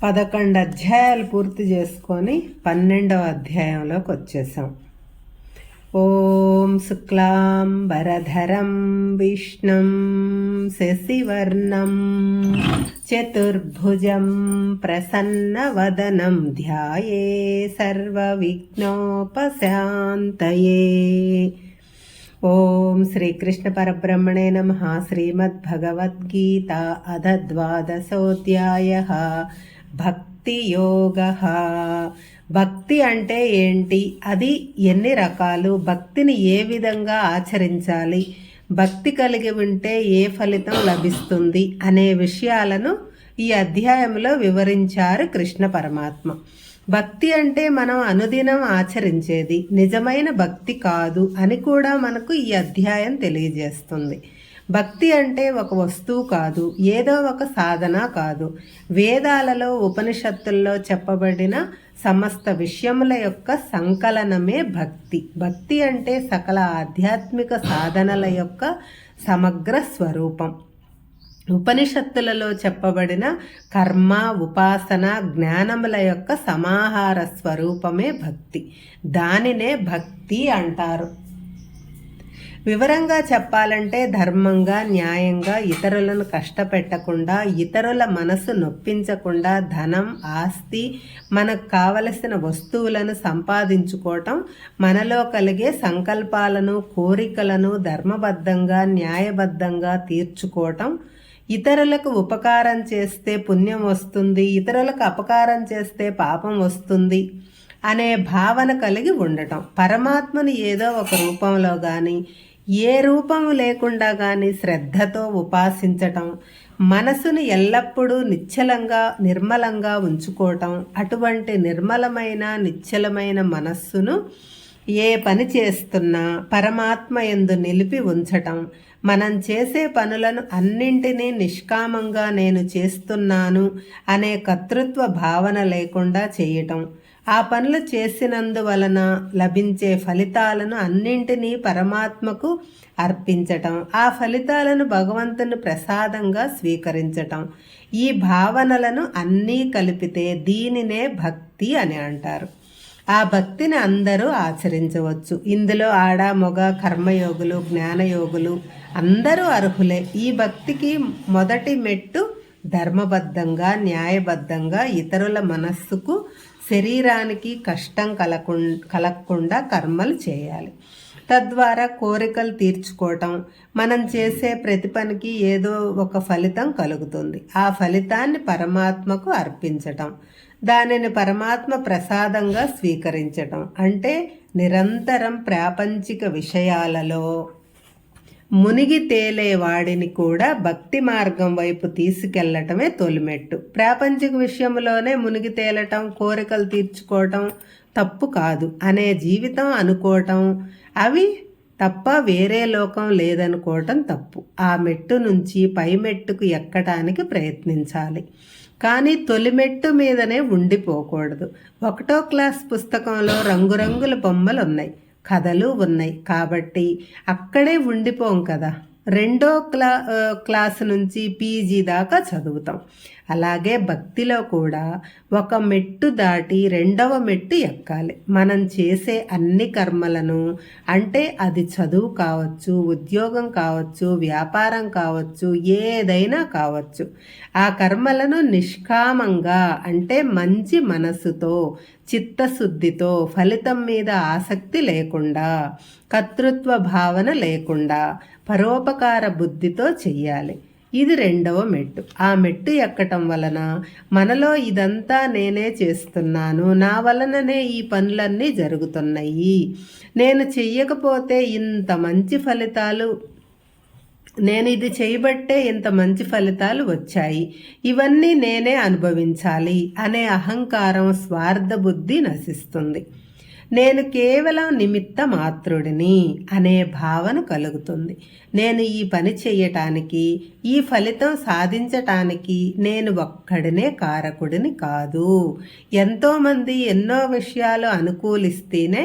11 అధ్యాయాలు పూర్తి చేసుకొని 12వ అధ్యాయంలోకి వచ్చేసాం. ఓం శుక్లాం వరధరం విష్ణుం శశివర్ణం చతుర్భుజం ప్రసన్నవదనం ధ్యాయే సర్వవిఘ్నోపశాంతయే. ఓం శ్రీకృష్ణ పరబ్రహ్మణే నమః. శ్రీమద్భగవద్గీత అథ ద్వాదశోऽధ్యాయః. భక్తి యోగ. భక్తి అంటే ఏంటి, అది ఎన్ని రకాలు, భక్తిని ఏ విధంగా ఆచరించాలి, భక్తి కలిగి ఉంటే ఏ ఫలితం లభిస్తుంది అనే విషయాలను ఈ అధ్యాయంలో వివరించారు కృష్ణ పరమాత్మ. భక్తి అంటే మనం అనుదినం ఆచరించేది, నిజమైన భక్తి కాదు అని కూడా మనకు ఈ అధ్యాయం తెలియజేస్తుంది. భక్తి అంటే ఒక వస్తువు కాదు, ఏదో ఒక సాధన కాదు. వేదాలలో ఉపనిషత్తుల్లో చెప్పబడిన సమస్త విషయముల యొక్క సంకలనమే భక్తి. భక్తి అంటే సకల ఆధ్యాత్మిక సాధనల యొక్క సమగ్ర స్వరూపం. ఉపనిషత్తులలో చెప్పబడిన కర్మ, ఉపాసన, జ్ఞానముల యొక్క సమాహార స్వరూపమే భక్తి. దానినే భక్తి అంటారు. వివరంగా చెప్పాలంటే ధర్మంగా, న్యాయంగా, ఇతరులను కష్టపెట్టకుండా, ఇతరుల మనసు నొప్పించకుండా ధనం, ఆస్తి, మనకు కావలసిన వస్తువులను సంపాదించుకోవటం, మనలో కలిగే సంకల్పాలను, కోరికలను ధర్మబద్ధంగా, న్యాయబద్ధంగా తీర్చుకోవటం, ఇతరులకు ఉపకారం చేస్తే పుణ్యం వస్తుంది, ఇతరులకు అపకారం చేస్తే పాపం వస్తుంది అనే భావన కలిగి ఉండటం, పరమాత్మను ఏదో ఒక రూపంలో కానీ ఏ రూపము లేకుండా కానీ శ్రద్ధతో ఉపాసించటం, మనసును ఎల్లప్పుడూ నిశ్చలంగా నిర్మలంగా ఉంచుకోవటం, అటువంటి నిర్మలమైన నిశ్చలమైన మనస్సును ఏ పని చేస్తున్నా పరమాత్మ యందు నిలిపి ఉంచటం, మనం చేసే పనులను అన్నింటినీ నిష్కామంగా నేను చేస్తున్నాను అనే కర్తృత్వ భావన లేకుండా చేయటం, ఆ పనులు చేసినందువలన లభించే ఫలితాలను అన్నింటినీ పరమాత్మకు అర్పించటం, ఆ ఫలితాలను భగవంతుని ప్రసాదంగా స్వీకరించటం, ఈ భావనలను అన్నీ కలిపితే దీనినే భక్తి అని అంటారు. ఆ భక్తిని అందరూ ఆచరించవచ్చు. ఇందులో ఆడ, మొగ, కర్మయోగులు, జ్ఞానయోగులు అందరూ అర్హులే. ఈ భక్తికి మొదటి మెట్టు ధర్మబద్ధంగా, న్యాయబద్ధంగా ఇతరుల మనస్సుకు, శరీరానికి కష్టం కలగకుండా కర్మలు చేయాలి. తద్వారా కోరికలు తీర్చుకోవటం, మనం చేసే ప్రతి పనికి ఏదో ఒక ఫలితం కలుగుతుంది. ఆ ఫలితాన్ని పరమాత్మకు అర్పించటం, దానిని పరమాత్మ ప్రసాదంగా స్వీకరించటం అంటే నిరంతరం ప్రాపంచిక విషయాలలో మునిగి తేలేవాడిని కూడా భక్తి మార్గం వైపు తీసుకెళ్లటమే తొలిమెట్టు. ప్రాపంచిక విషయంలోనే మునిగి తేలటం, కోరికలు తీర్చుకోవటం తప్పు కాదు అనే జీవితం అనుకోవటం, అవి తప్ప వేరే లోకం లేదనుకోవటం తప్పు. ఆ మెట్టు నుంచి పై మెట్టుకు ఎక్కటానికి ప్రయత్నించాలి, కానీ తొలిమెట్టు మీదనే ఉండిపోకూడదు. 1వ క్లాస్ పుస్తకంలో రంగురంగుల బొమ్మలు ఉన్నాయి, కథలు ఉన్నాయి, కాబట్టి అక్కడే ఉండిపోం కదా. 2వ క్లాసు నుంచి పీజీ దాకా చదువుతాం. అలాగే భక్తిలో కూడా ఒక మెట్టు దాటి 2వ మెట్టు ఎక్కాలి. మనం చేసే అన్ని కర్మలను, అంటే అది చదువు కావచ్చు, ఉద్యోగం కావచ్చు, వ్యాపారం కావచ్చు, ఏదైనా కావచ్చు, ఆ కర్మలను నిష్కామంగా అంటే మంచి మనసుతో, చిత్తశుద్ధితో, ఫలితం మీద ఆసక్తి లేకుండా, కర్తృత్వ భావన లేకుండా, పరోపకార బుద్ధితో చెయ్యాలి. ఇది 2వ మెట్టు. ఆ మెట్టు ఎక్కటం వలన మనలో ఇదంతా నేనే చేస్తున్నాను, నా వలననే ఈ పనులన్నీ జరుగుతున్నాయి, నేను చెయ్యకపోతే ఇంత మంచి ఫలితాలు, నేను ఇది చేయబట్టే ఇంత మంచి ఫలితాలు వచ్చాయి, ఇవన్నీ నేనే అనుభవించాలి అనే అహంకారం, స్వార్థ బుద్ధి నశిస్తుంది. నేను కేవలం నిమిత్త మాత్రుడిని అనే భావన కలుగుతుంది. నేను ఈ పని చేయటానికి, ఈ ఫలితం సాధించటానికి నేను ఒక్కడినే కారకుడిని కాదు. ఎంతోమంది ఎన్నో విషయాలు అనుకూలిస్తేనే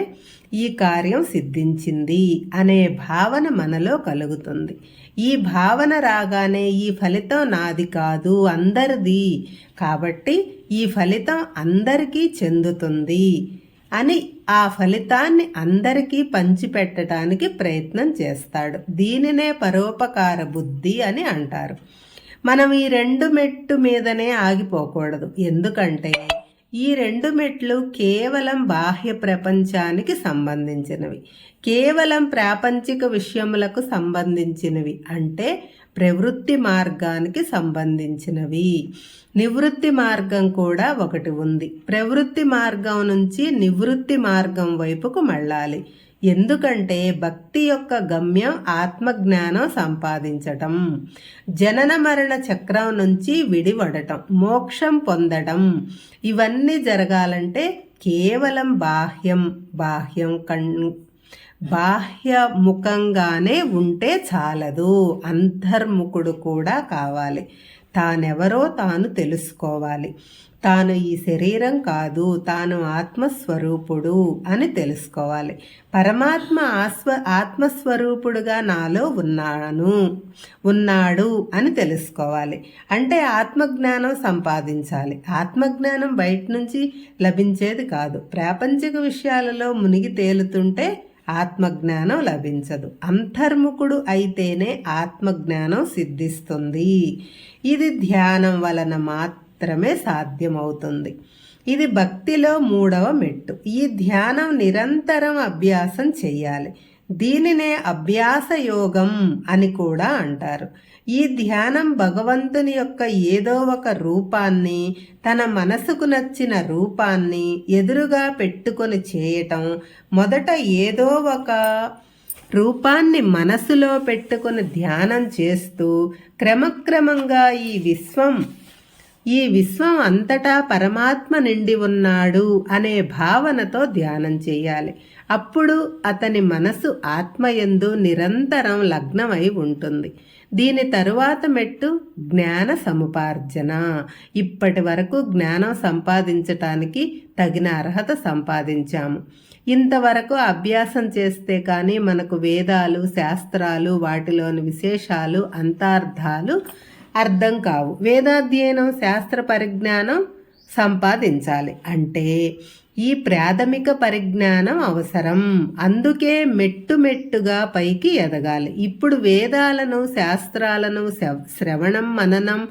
ఈ కార్యం సిద్ధించింది అనే భావన మనలో కలుగుతుంది. ఈ భావన రాగానే ఈ ఫలితం నాది కాదు, అందరిది, కాబట్టి ఈ ఫలితం అందరికీ చెందుతుంది అని ఆ ఫలితాన్ని అందరికీ పంచిపెట్టడానికి ప్రయత్నం చేస్తాడు. దీనినే పరోపకార బుద్ధి అని అంటారు. మనం ఈ 2 మెట్టు మీదనే ఆగిపోకూడదు. ఎందుకంటే ఈ 2 మెట్లు కేవలం బాహ్య ప్రపంచానికి సంబంధించినవి, కేవలం ప్రాపంచిక విషయములకు సంబంధించినవి, అంటే ప్రవృత్తి మార్గానికి సంబంధించినవి. నివృత్తి మార్గం కూడా ఒకటి ఉంది. ప్రవృత్తి మార్గం నుంచి నివృత్తి మార్గం వైపుకు మళ్ళాలి. ఎందుకంటే భక్తి యొక్క గమ్యం ఆత్మజ్ఞానం సంపాదించటం, జనన మరణ చక్రం నుంచి విడివడటం, మోక్షం పొందడం. ఇవన్నీ జరగాలంటే కేవలం బాహ్యముఖంగానే ఉంటే చాలదు, అంతర్ముఖుడు కూడా కావాలి. తానెవరో తాను తెలుసుకోవాలి. తాను ఈ శరీరం కాదు, తాను ఆత్మస్వరూపుడు అని తెలుసుకోవాలి. పరమాత్మ ఆత్మస్వరూపుడుగా నాలో ఉన్నాడు అని తెలుసుకోవాలి. అంటే ఆత్మజ్ఞానం సంపాదించాలి. ఆత్మజ్ఞానం బయట నుంచి లభించేది కాదు. ప్రాపంచిక విషయాలలో మునిగి తేలుతుంటే ఆత్మజ్ఞానం లభించదు. అంతర్ముఖుడు అయితేనే ఆత్మజ్ఞానం సిద్ధిస్తుంది. ఇది ధ్యానం వలన మాత్రమే సాధ్యమవుతుంది. ఇది భక్తిలో 3వ మెట్టు. ఈ ధ్యానం నిరంతరం అభ్యాసం చెయ్యాలి. దీనినే అభ్యాస యోగం అని కూడా అంటారు. ఈ ధ్యానం భగవంతుని యొక్క ఏదో ఒక రూపాన్ని, తన మనసుకు నచ్చిన రూపాన్ని ఎదురుగా పెట్టుకొని చేయటం. మొదట ఏదో ఒక రూపాన్ని మనసులో పెట్టుకొని ధ్యానం చేస్తూ క్రమక్రమంగా ఈ విశ్వం అంతటా పరమాత్మ నిండి ఉన్నాడు అనే భావనతో ధ్యానం చేయాలి. అప్పుడు అతని మనసు ఆత్మయందు నిరంతరం లగ్నమై ఉంటుంది. దీని తరువాత మెట్టు జ్ఞాన సముపార్జన. ఇప్పటి వరకు జ్ఞానం సంపాదించటానికి తగిన అర్హత సంపాదించాము. ఇంతవరకు అభ్యాసం చేస్తే కానీ మనకు వేదాలు, శాస్త్రాలు, వాటిలోని విశేషాలు, అంతార్థాలు అర్థం కావు. వేదాధ్యయనం, శాస్త్ర పరిజ్ఞానం సంపాదించాలి అంటే ఈ ప్రాథమిక పరిజ్ఞానం అవసరం. అందుకే మెట్టుగా పైకి ఎదగాలి. ఇప్పుడు వేదాలను, శాస్త్రాలను శ్రవణం, మననం,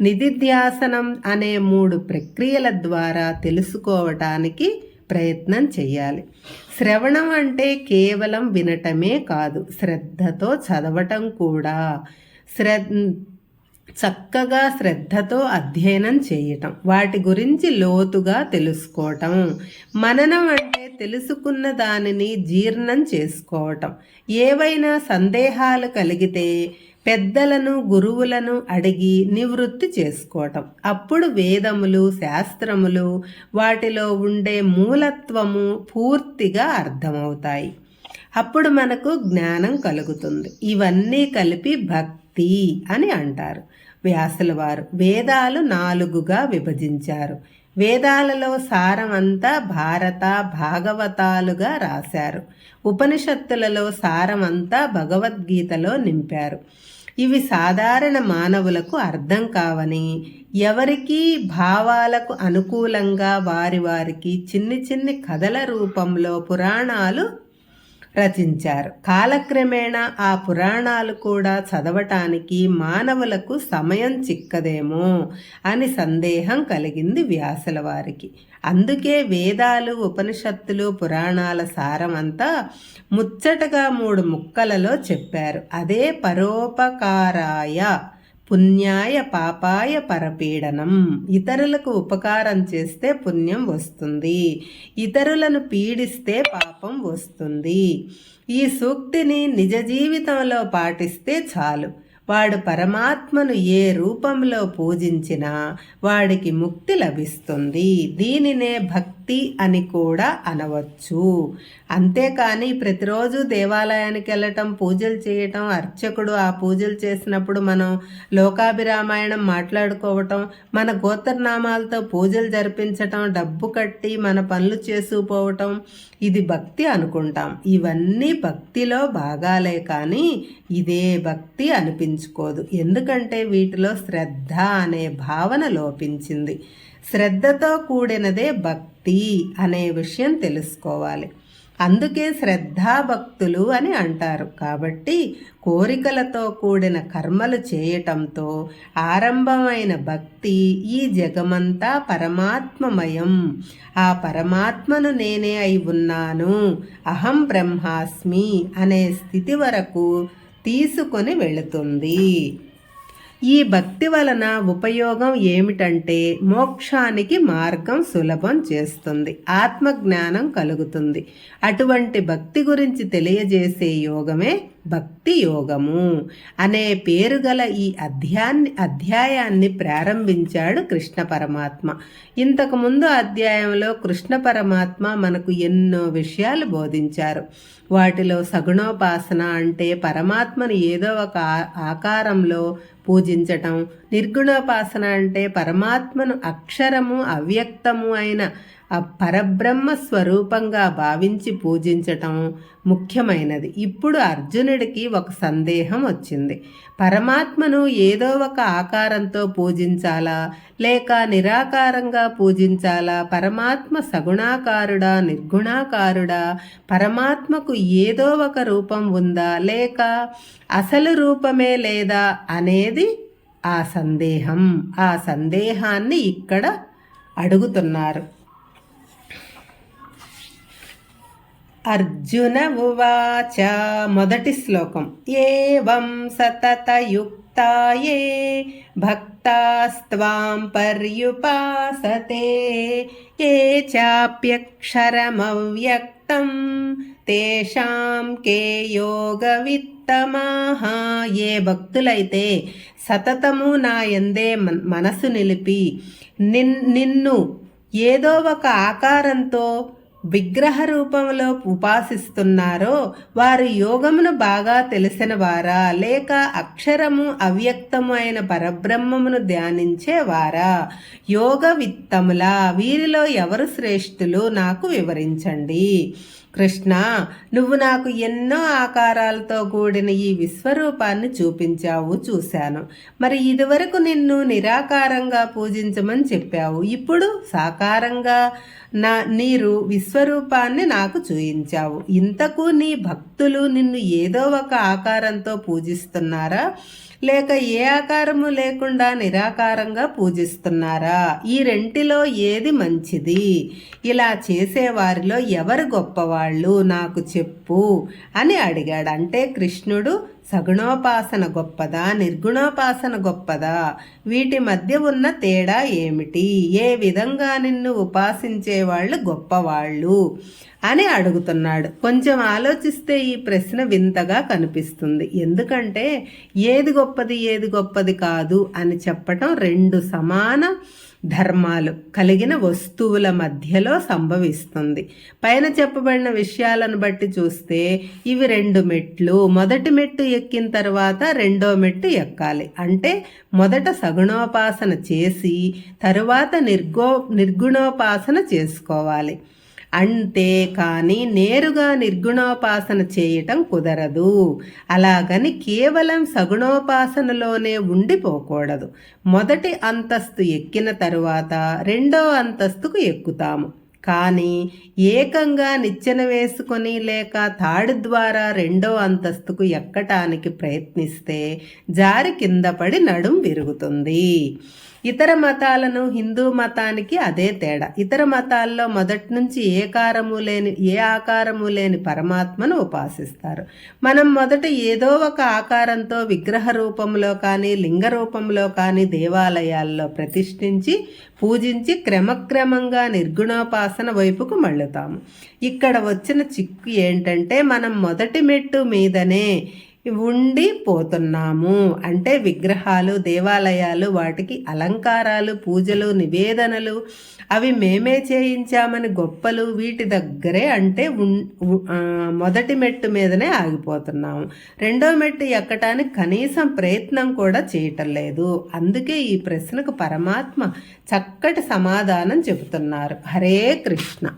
నిధిధ్యాసనం అనే 3 ప్రక్రియల ద్వారా తెలుసుకోవటానికి ప్రయత్నం చేయాలి. శ్రవణం అంటే కేవలం వినటమే కాదు, శ్రద్ధతో చదవటం కూడా. చక్కగా శ్రద్ధతో అధ్యయనం చేయటం, వాటి గురించి లోతుగా తెలుసుకోవటం. మననం అంటే తెలుసుకున్న దానిని జీర్ణం చేసుకోవటం. ఏవైనా సందేహాలు కలిగితే పెద్దలను, గురువులను అడిగి నివృత్తి చేసుకోవటం. అప్పుడు వేదములు, శాస్త్రములు, వాటిలో ఉండే మూలత్వము పూర్తిగా అర్థమవుతాయి. అప్పుడు మనకు జ్ఞానం కలుగుతుంది. ఇవన్నీ కలిపి భక్తి అని అంటారు. వ్యాసుల వారు వేదాలు 4గా విభజించారు. వేదాలలో సారమంతా భారత, భాగవతాలుగా రాశారు. ఉపనిషత్తులలో సారమంతా భగవద్గీతలో నింపారు. ఇవి సాధారణ మానవులకు అర్థం కావని, ఎవరికీ భావాలకు అనుకూలంగా వారికి చిన్ని కథల రూపంలో పురాణాలు రచించారు. కాలక్రమేణా ఆ పురాణాలు కూడా చదవటానికి మానవులకు సమయం చిక్కదేమో అని సందేహం కలిగింది వ్యాసుల వారికి. అందుకే వేదాలు, ఉపనిషత్తులు, పురాణాల సారమంతా ముచ్చటగా 3 ముక్కలలో చెప్పారు. అదే పరోపకారాయ పుణ్యాయ పాపాయ పరపీడనం. ఇతరులకు ఉపకారం చేస్తే పుణ్యం వస్తుంది, ఇతరులను పీడిస్తే పాపం వస్తుంది. ఈ సూక్తిని నిజ జీవితంలో పాటిస్తే చాలు. వాడు పరమాత్మను ఏ రూపంలో పూజించినా వాడికి ముక్తి లభిస్తుంది. దీనినే భక్తి భక్తి అని కూడా అనవచ్చు. అంతేకాని ప్రతిరోజు దేవాలయానికి వెళ్ళటం, పూజలు చేయటం, అర్చకుడు ఆ పూజలు చేసినప్పుడు మనం లోకాభిరామాయణం మాట్లాడుకోవటం, మన గోత్రనామాలతో పూజలు జరిపించటం, డబ్బు కట్టి మన పనులు చేసుకుపోవటం, ఇది భక్తి అనుకుంటాం. ఇవన్నీ భక్తిలో భాగాలే కానీ ఇదే భక్తి అనిపించుకోదు. ఎందుకంటే వీటిలో శ్రద్ధ అనే భావన లోపించింది. శ్రద్ధతో కూడినదే భక్తి అనే విషయం తెలుసుకోవాలి. అందుకే శ్రద్ధాభక్తులు అని అంటారు. కాబట్టి కోరికలతో కూడిన కర్మలు చేయటంతో ఆరంభమైన భక్తి ఈ జగమంతా పరమాత్మమయం, ఆ పరమాత్మను నేనే అయి ఉన్నాను, అహం బ్రహ్మాస్మి అనే స్థితి వరకు తీసుకొని వెళుతుంది. ఈ భక్తి వలన ఉపయోగం ఏమిటంటే మోక్షానికి మార్గం సులభం చేస్తుంది, ఆత్మజ్ఞానం కలుగుతుంది. అటువంటి భక్తి గురించి తెలియజేసే యోగమే భక్తి యోగము అనే పేరు గల ఈ అధ్యాయాన్ని ప్రారంభించాడు కృష్ణ పరమాత్మ. ఇంతకుముందు అధ్యాయంలో కృష్ణ పరమాత్మ మనకు ఎన్నో విషయాలు బోధించారు. వాటిలో సగుణోపాసన అంటే పరమాత్మను ఏదో ఒక ఆకారంలో పూజించటం, నిర్గుణోపాసన అంటే పరమాత్మను అక్షరము అవ్యక్తము అయిన ఆ పరబ్రహ్మ స్వరూపంగా భావించి పూజించటం ముఖ్యమైనది. ఇప్పుడు అర్జునుడికి ఒక సందేహం వచ్చింది. పరమాత్మను ఏదో ఒక ఆకారంతో పూజించాలా లేక నిరాకారంగా పూజించాలా? పరమాత్మ సగుణాకారుడా నిర్గుణాకారుడా? పరమాత్మకు ఏదో ఒక రూపం ఉందా లేక అసలు రూపమే లేదా అనేది ఆ సందేహం. ఆ సందేహాన్ని ఇక్కడ అడుగుతున్నారు. అర్జున ఉవాచ మొదటి శ్లోకం. ఏవం సతతయుక్తాయే భక్తాస్త్వాం పర్యుపాసతే ఏ చాప్యక్షరమవ్యక్తం తేషాం కే యోగవిత్తమాః. ఏ భక్తులైతే సతతము నా యందే మనసు నిలిపి నిన్ను ఏదో ఒక ఆకారంతో విగ్రహ రూపంలో ఉపాసిస్తున్నారో వారు యోగమును బాగా తెలిసిన వారా లేక అక్షరము అవ్యక్తము అయిన పరబ్రహ్మమును ధ్యానించేవారా? యోగ విత్తములా వీరిలో ఎవరు శ్రేష్ఠులు నాకు వివరించండి. కృష్ణ, నువ్వు నాకు ఎన్నో ఆకారాలతో కూడిన ఈ విశ్వరూపాన్ని చూశాను. మరి ఇదివరకు నిన్ను నిరాకారంగా పూజించమని చెప్పావు. ఇప్పుడు సాకారంగా నీరు విశ్వరూపాన్ని నాకు చూయించావు. ఇంతకు నీ భక్తులు నిన్ను ఏదో ఒక ఆకారంతో పూజిస్తున్నారా లేక ఏ ఆకారము లేకుండా నిరాకారంగా పూజిస్తున్నారా? ఈ రెంటిలో ఏది మంచిది? ఇలా చేసేవారిలో ఎవరు గొప్పవాళ్ళు నాకు చెప్పు అని అడిగాడు. అంటే కృష్ణుడు సగుణోపాసన గొప్పదా నిర్గుణోపాసన గొప్పదా? వీటి మధ్య ఉన్న తేడా ఏమిటి? ఏ విధంగా నిన్ను ఉపాసించేవాళ్ళు గొప్పవాళ్ళు అని అడుగుతున్నాడు. కొంచెం ఆలోచిస్తే ఈ ప్రశ్న వింతగా కనిపిస్తుంది. ఎందుకంటే ఏది గొప్పది కాదు అని చెప్పటం రెండు సమాన ధర్మాలు కలిగిన వస్తువుల మధ్యలో సంభవిస్తుంది. పైన చెప్పబడిన విషయాలను బట్టి చూస్తే ఇవి రెండు మెట్లు. మొదటి మెట్టు ఎక్కిన తర్వాత రెండో మెట్టు ఎక్కాలి. అంటే మొదట సగుణోపాసన చేసి తరువాత నిర్గుణోపాసన చేసుకోవాలి. అంతే కానీ నేరుగా నిర్గుణోపాసన చేయటం కుదరదు. అలాగని కేవలం సగుణోపాసనలోనే ఉండిపోకూడదు. మొదటి అంతస్తు ఎక్కిన తరువాత రెండో అంతస్తుకు ఎక్కుతాము. కానీ ఏకంగా నిచ్చెన వేసుకొని లేక తాడు ద్వారా రెండో అంతస్తుకు ఎక్కటానికి ప్రయత్నిస్తే జారి కింద పడి నడుం విరుగుతుంది. ఇతర మతాలను హిందూ మతానికి అదే తేడా. ఇతర మతాల్లో మొదటి నుంచి ఏ ఆకారము లేని పరమాత్మను ఉపాసిస్తారు. మనం మొదట ఏదో ఒక ఆకారంతో విగ్రహ రూపంలో కానీ లింగ రూపంలో కానీ దేవాలయాల్లో ప్రతిష్ఠించి పూజించి క్రమక్రమంగా నిర్గుణోపాసన వైపుకు మళ్ళుతాము. ఇక్కడ వచ్చిన చిక్కు ఏంటంటే మనం మొదటి మెట్టు మీదనే ఉండిపోతున్నాము. అంటే విగ్రహాలు, దేవాలయాలు, వాటికి అలంకారాలు, పూజలు, నివేదనలు అవి మేమే చేయించామని గొప్పలు వీటి దగ్గరే అంటే మొదటి మెట్టు మీదనే ఆగిపోతున్నాము. రెండో మెట్టు ఎక్కటానికి కనీసం ప్రయత్నం కూడా చేయటం లేదు. అందుకే ఈ ప్రశ్నకు పరమాత్మ చక్కటి సమాధానం చెబుతున్నారు. హరే కృష్ణ.